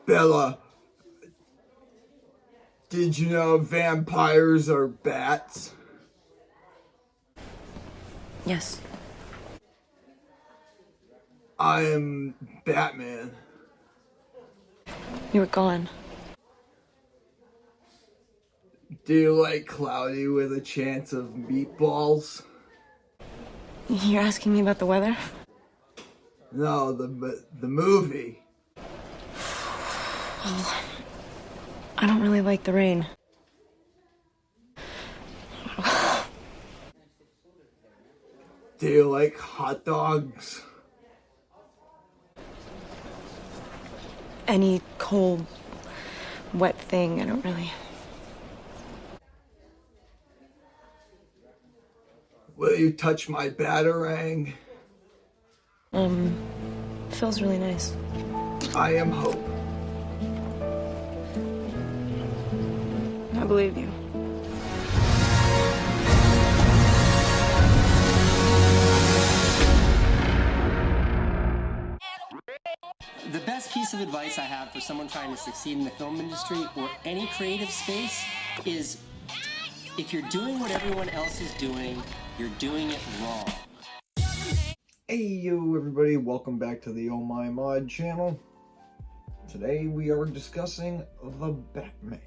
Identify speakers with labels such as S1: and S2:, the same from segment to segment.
S1: Bella, did you know vampires are bats?
S2: Yes.
S1: I am Batman.
S2: You were gone.
S1: Do you like cloudy with a chance of meatballs?
S2: You're asking me about the weather?
S1: No, the movie.
S2: Well, I don't really like the rain.
S1: Do you like hot dogs?
S2: Any cold, wet thing, I don't really.
S1: Will you touch my batarang?
S2: Feels really nice.
S1: I am Hope.
S2: I believe you.
S3: The best piece of advice I have for someone trying to succeed in the film industry or any creative space is if you're doing what everyone else is doing, you're doing it wrong.
S1: Hey yo everybody, welcome back to the ohmmymod channel. Today we are discussing the Batman.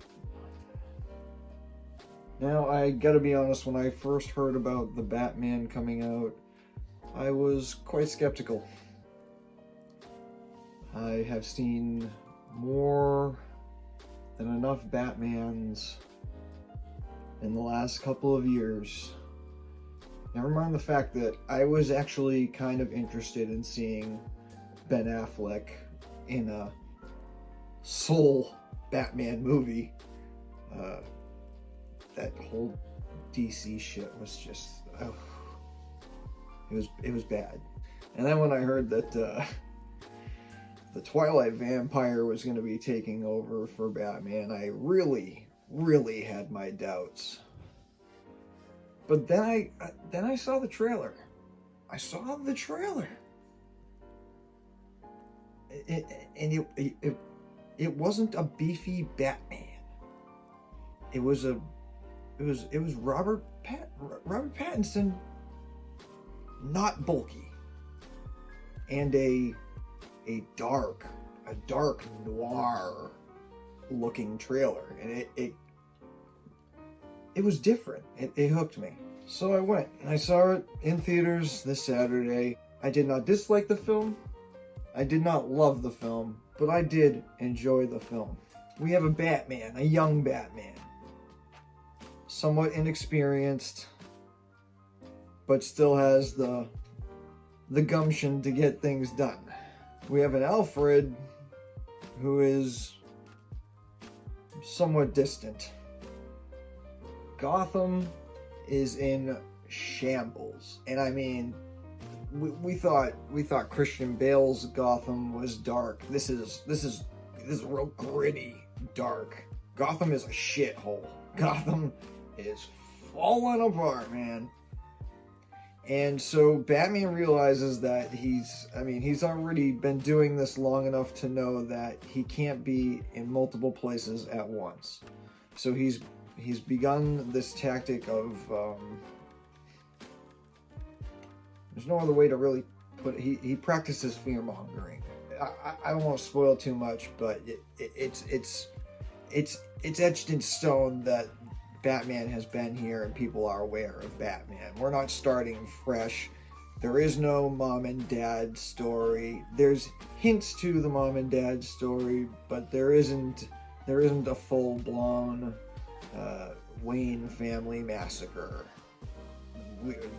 S1: Now I gotta be honest, when I first heard about the Batman coming out, I was quite skeptical. I have seen more than enough Batmans in the last couple of years. Never mind the fact that I was actually kind of interested in seeing Ben Affleck in a sole Batman movie. That whole DC shit was just, it was bad. And then when I heard that the Twilight vampire was going to be taking over for Batman, I really had my doubts. But then I saw the trailer. It wasn't a beefy Batman. It was Robert Pattinson, not bulky, and a dark noir looking trailer, and it was different. It hooked me. So I went and I saw it in theaters this Saturday. I did not dislike the film. I did not love the film, but I did enjoy the film. We have a Batman, a young Batman. Somewhat inexperienced, but still has the gumption to get things done. We have an Alfred who is somewhat distant. Gotham is in shambles, and I mean, we thought Christian Bale's Gotham was dark. This is real gritty, dark. Gotham is a shithole. Gotham is falling apart, man. And so Batman realizes that he's already been doing this long enough to know that he can't be in multiple places at once. So he's begun this tactic of there's no other way to really put it. He practices fear-mongering. I don't want to spoil too much, but it's etched in stone that Batman has been here and people are aware of Batman. We're not starting fresh. There is no mom and dad story. There's hints to the mom and dad story, but there isn't a full-blown Wayne family massacre.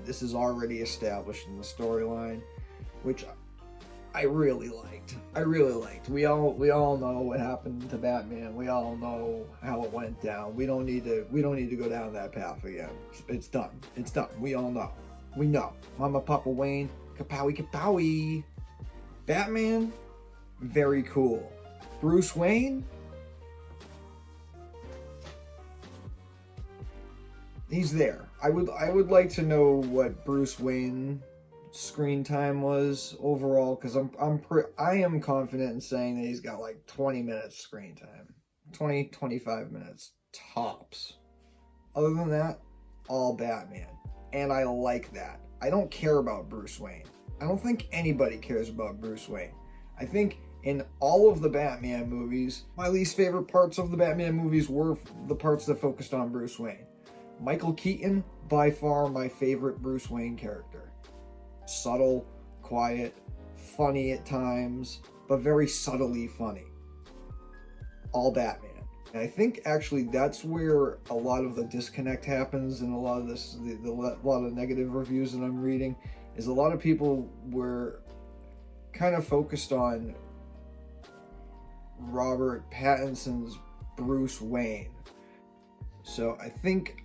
S1: This is already established in the storyline, which I really liked. We all know what happened to Batman. We all know how it went down. We don't need to go down that path again. It's done. We all know. We know. Mama, Papa Wayne, kapowie kapowie. Batman, very cool. Bruce Wayne, he's there. I would like to know what Bruce Wayne's screen time was overall, because I am confident in saying that he's got like 20 minutes screen time, 25 minutes tops. Other than that, all Batman, and I like that. I don't care about Bruce Wayne. I don't think anybody cares about Bruce Wayne. I think in all of the Batman movies, my least favorite parts of the Batman movies were the parts that focused on Bruce Wayne. Michael Keaton, by far my favorite Bruce Wayne character. Subtle, quiet, funny at times, but very subtly funny. All Batman. And I think actually that's where a lot of the disconnect happens in a lot of this, a lot of negative reviews that I'm reading, is a lot of people were kind of focused on Robert Pattinson's Bruce Wayne. So I think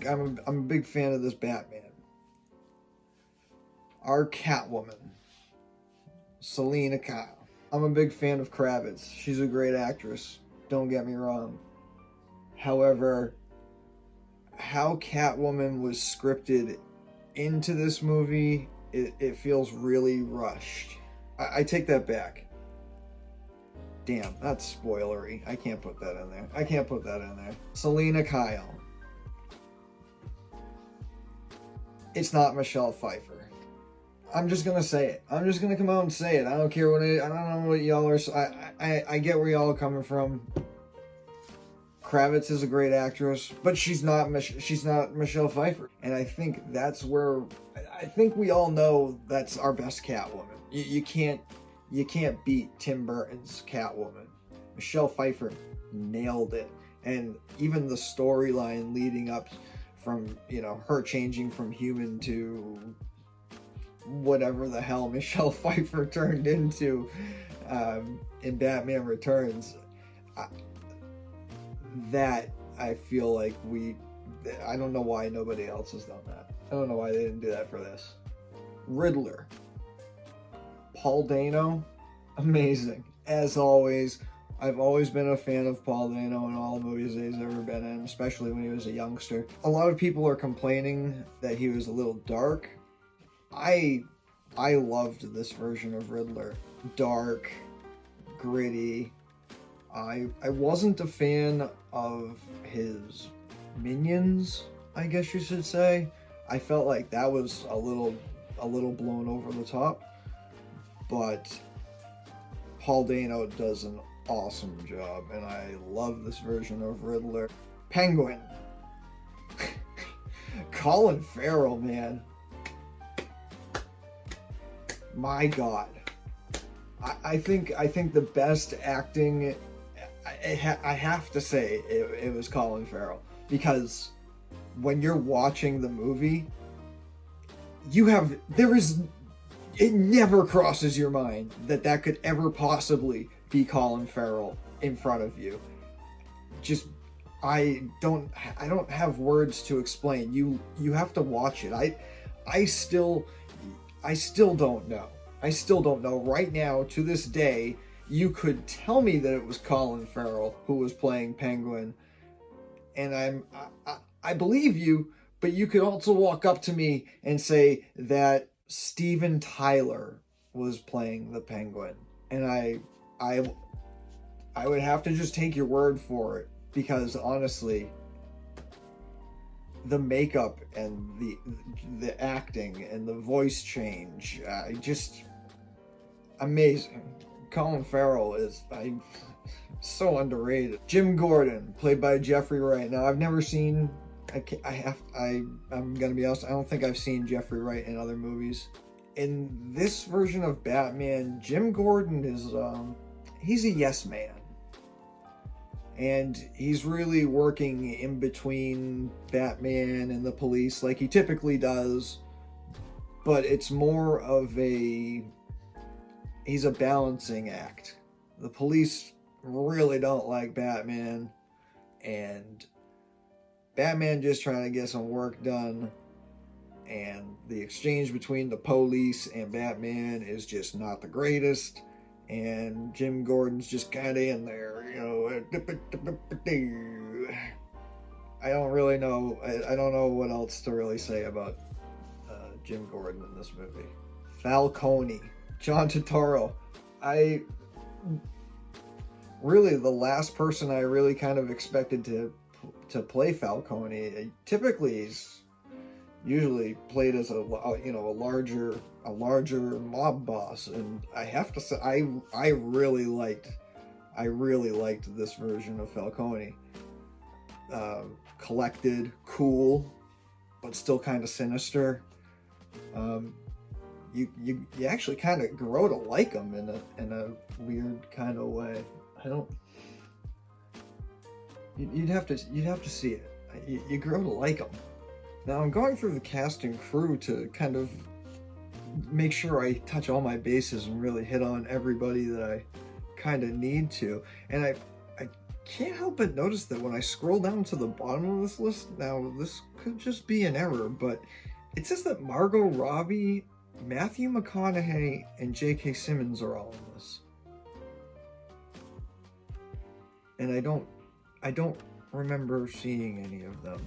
S1: I'm a big fan of this Batman. Our Catwoman, Selina Kyle. I'm a big fan of Kravitz. She's a great actress, don't get me wrong. However, how Catwoman was scripted into this movie, it feels really rushed. I take that back. Damn, that's spoilery. I can't put that in there. Selina Kyle. It's not Michelle Pfeiffer. I'm just gonna say it. I'm just gonna come out and say it. I don't care what I don't know what y'all are. I get where y'all are coming from. Kravitz is a great actress, but she's not Michelle Pfeiffer. And I think that's where I think we all know that's our best Catwoman. You can't beat Tim Burton's Catwoman. Michelle Pfeiffer nailed it. And even the storyline leading up from, her changing from human to whatever the hell Michelle Pfeiffer turned into in Batman Returns, that I feel like I don't know why nobody else has done that. I don't know why they didn't do that for this. Riddler. Paul Dano, amazing. As always, I've always been a fan of Paul Dano in all the movies that he's ever been in, especially when he was a youngster. A lot of people are complaining that he was a little dark. I loved this version of Riddler. Dark, gritty. I wasn't a fan of his minions, I guess you should say. I felt like that was a little blown over the top. But Paul Dano does an awesome job, and I love this version of Riddler. Penguin. Colin Farrell, man. My God. I think the best acting, I have to say it was Colin Farrell, because when you're watching the movie, it never crosses your mind that could ever possibly be Colin Farrell in front of you. I don't have words to explain. You have to watch it. I still don't know. I still don't know. Right now, to this day, you could tell me that it was Colin Farrell who was playing Penguin, and I believe you, but you could also walk up to me and say that Steven Tyler was playing the Penguin, and I would have to just take your word for it, because honestly, the makeup and the acting and the voice change, just amazing. Colin Farrell is so underrated. Jim Gordon, played by Jeffrey Wright. Now, I've never seen. I'm gonna be honest, I don't think I've seen Jeffrey Wright in other movies. In this version of Batman, Jim Gordon is he's a yes man, and he's really working in between Batman and the police like he typically does, but it's more of he's a balancing act. The police really don't like Batman, and Batman just trying to get some work done, and the exchange between the police and Batman is just not the greatest, and Jim Gordon's just kind of in there, I don't really know. I don't know what else to really say about Jim Gordon in this movie. Falcone, John Turturro. Really the last person I really kind of expected to play Falcone. Typically he's usually played as a larger mob boss, and I have to say I really liked this version of Falcone. Collected, cool, but still kind of sinister. You actually kind of grow to like him in a weird kind of way. You'd have to see it. You grow to like him. Now I'm going through the cast and crew to kind of make sure I touch all my bases and really hit on everybody that I kind of need to. And I can't help but notice that when I scroll down to the bottom of this list, now this could just be an error, but it says that Margot Robbie, Matthew McConaughey, and J.K. Simmons are all in this. And I don't remember seeing any of them.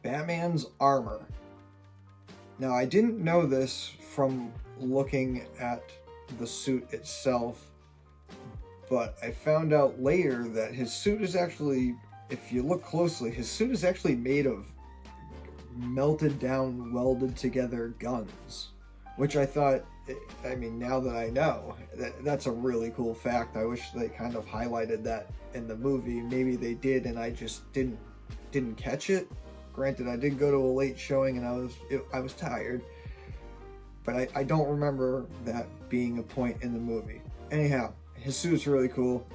S1: Batman's armor. Now, I didn't know this from looking at the suit itself, but I found out later that his suit is actually, if you look closely, his suit is actually made of melted down, welded together guns, which I thought, I mean, now that I know, that's a really cool fact. I wish they kind of highlighted that in the movie. Maybe they did and I just didn't catch it. Granted, I did go to a late showing and I was tired, but I don't remember that being a point in the movie. Anyhow, his suit's really cool.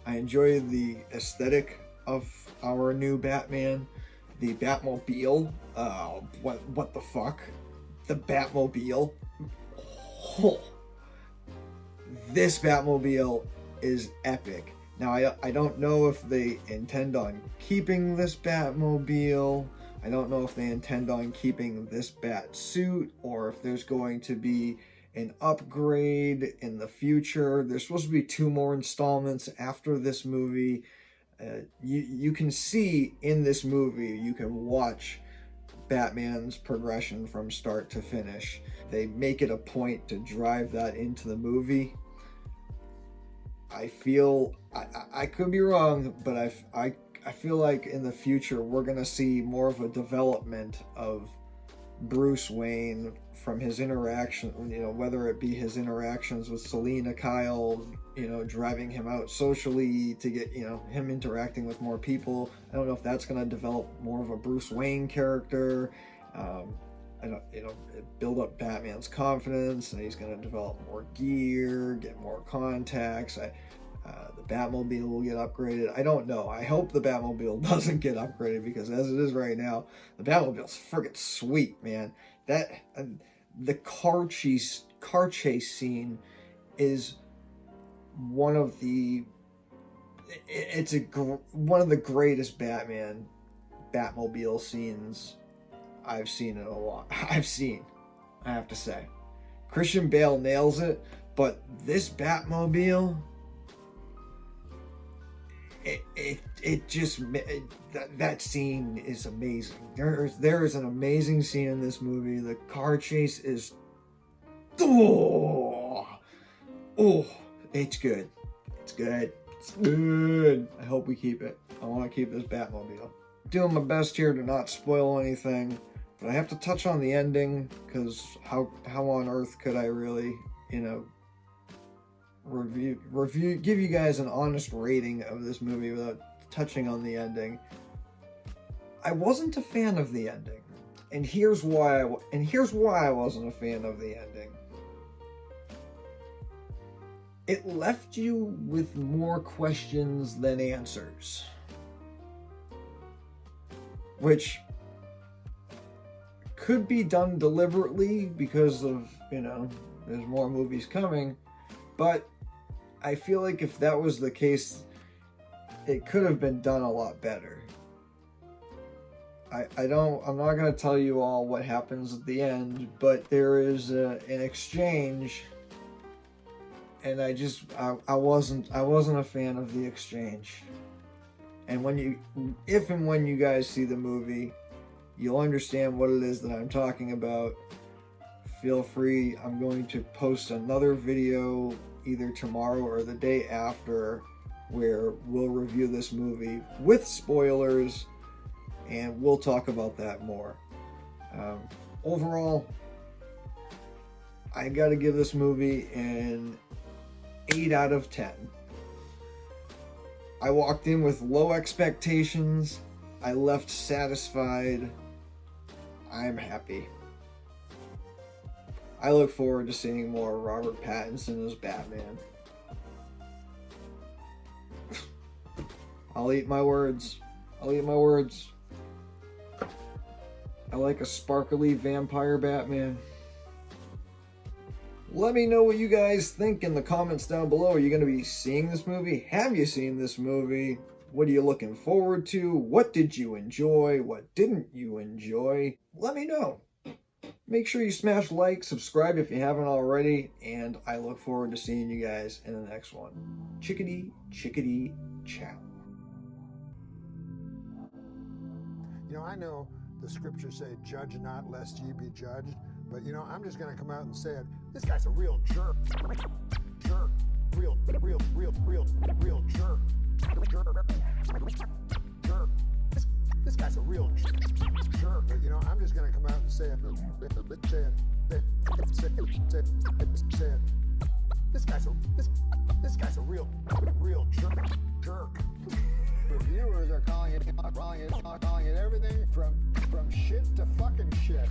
S1: I enjoy the aesthetic of our new Batman. The Batmobile. What the fuck? The Batmobile. Oh, this Batmobile is epic. Now, I don't know if they intend on keeping this Batmobile. I don't know if they intend on keeping this bat suit, or if there's going to be an upgrade in the future. There's supposed to be 2 more installments after this movie. You can see in this movie, you can watch Batman's progression from start to finish. They make it a point to drive that into the movie. I feel, I could be wrong, but I feel like in the future we're going to see more of a development of Bruce Wayne from his interaction, whether it be his interactions with Selina Kyle, driving him out socially to get, him interacting with more people. I don't know if that's going to develop more of a Bruce Wayne character. Build up Batman's confidence, and he's going to develop more gear, get more contacts. The Batmobile will get upgraded. I don't know. I hope the Batmobile doesn't get upgraded, because as it is right now, the Batmobile's friggin' sweet, man. The car chase scene is one of the greatest Batmobile scenes I've seen in a while. I have to say. Christian Bale nails it, but this Batmobile, that scene is amazing. There is an amazing scene in this movie. The car chase is, it's good. It's good. I hope we keep it. I want to keep this Batmobile. Doing my best here to not spoil anything, but I have to touch on the ending, because how on earth could I really, give you guys an honest rating of this movie without touching on the ending. I wasn't a fan of the ending, and here's why I wasn't a fan of the ending. It left you with more questions than answers, which could be done deliberately because of, there's more movies coming, but I feel like if that was the case, it could have been done a lot better. I'm not going to tell you all what happens at the end, but there is an exchange, and I wasn't a fan of the exchange. And if and when you guys see the movie, you'll understand what it is that I'm talking about. feel free. I'm going to post another video either tomorrow or the day after where we'll review this movie with spoilers, and we'll talk about that more. Overall, I gotta give this movie an 8 out of 10. I walked in with low expectations. I left satisfied. I'm happy. I look forward to seeing more Robert Pattinson as Batman. I'll eat my words. I'll eat my words. I like a sparkly vampire Batman. Let me know what you guys think in the comments down below. Are you going to be seeing this movie? Have you seen this movie? What are you looking forward to? What did you enjoy? What didn't you enjoy? Let me know. Make sure you smash like, subscribe if you haven't already, and I look forward to seeing you guys in the next one. Chickadee, chickadee, chow.
S4: You know, I know the scriptures say, judge not lest ye be judged, but you know, I'm just gonna come out and say it. This guy's a real jerk. Jerk. Real jerk. Jerk. Jerk. This guy's a real jerk. But you know, I'm just gonna come out and say it. Say it. This guy's a real jerk. Reviewers are calling it everything from shit to fucking shit.